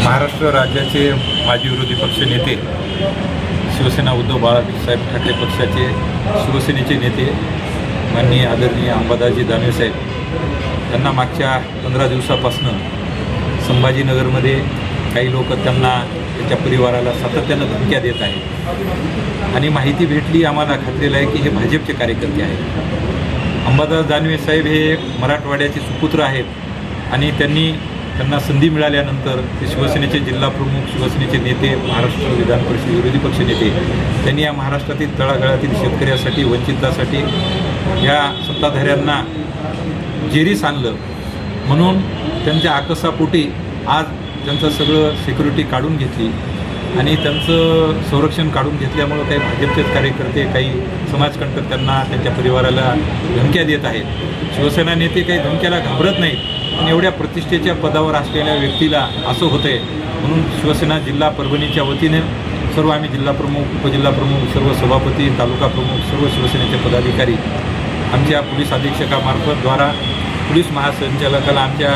महाराष्ट्र राज्याचे माजी विरोधी पक्षनेते शिवसेना उद्धव बाळासाहेब ठाकरे पक्षाचे शिवसेनेचे नेते माननीय आदरणीय अंबादासजी दानवे साहेब यांना मागच्या 15 दिवसापासून संभाजीनगरमध्ये काही लोक त्यांना त्यांच्या परिवाराला सातत्यानं धमक्या देत आहेत आणि माहिती भेटली आम्हाला खात्रीला आहे की हे भाजपचे कार्यकर्ते आहेत। अंबादास दानवे साहेब हे मराठवाड्याचे सुपुत्र आहेत आणि त्यांना संधी मिळाल्यानंतर ते शिवसेनेचे जिल्हाप्रमुख, शिवसेनेचे नेते, महाराष्ट्र विधान परिषद विरोधी पक्षनेते त्यांनी या महाराष्ट्रातील तळागाळातील शेतकऱ्यासाठी, वंचितासाठी या सत्ताधाऱ्यांना जेरीस आणलं म्हणून त्यांच्या आकसापोटी आज त्यांचं सगळं सिक्युरिटी काढून घेतली आणि त्यांचं संरक्षण काढून घेतल्यामुळं काही भाजपचेच कार्यकर्ते, काही समाजकंटक त्यांना, त्यांच्या परिवाराला धमक्या देत आहेत। शिवसेना नेते काही धमक्याला घाबरत नाहीत आणि एवढ्या प्रतिष्ठेच्या पदावर असलेल्या व्यक्तीला असं होतंय म्हणून शिवसेना जिल्हा परभणीच्या वतीने सर्व आम्ही जिल्हाप्रमुख, उपजिल्हाप्रमुख, सर्व सभापती, तालुका प्रमुख, सर्व शिवसेनेचे पदाधिकारी आमच्या पोलीस अधीक्षकामार्फत द्वारा पोलीस महासंचालकाला आमच्या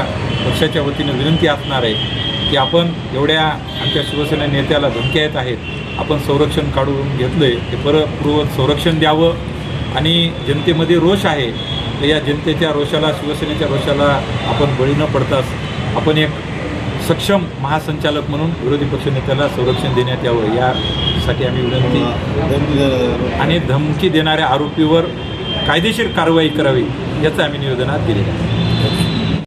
पक्षाच्या वतीनं विनंती असणार आहे की आपण एवढ्या आमच्या शिवसेना नेत्याला धमक्या येत आहेत, आपण संरक्षण काढून घेतलं आहे, ते पूर्वत संरक्षण द्यावं आणि जनतेमध्ये रोष आहे तर या जनतेच्या रोषाला, शिवसेनेच्या रोषाला आपण बळी न पडताच आपण एक सक्षम महासंचालक म्हणून विरोधी पक्षनेत्याला संरक्षण देण्यात यावं यासाठी आम्ही विनंती आणि धमकी देणाऱ्या आरोपीवर कायदेशीर कारवाई करावी याचं आम्ही निवेदनात दिलेलं आहे।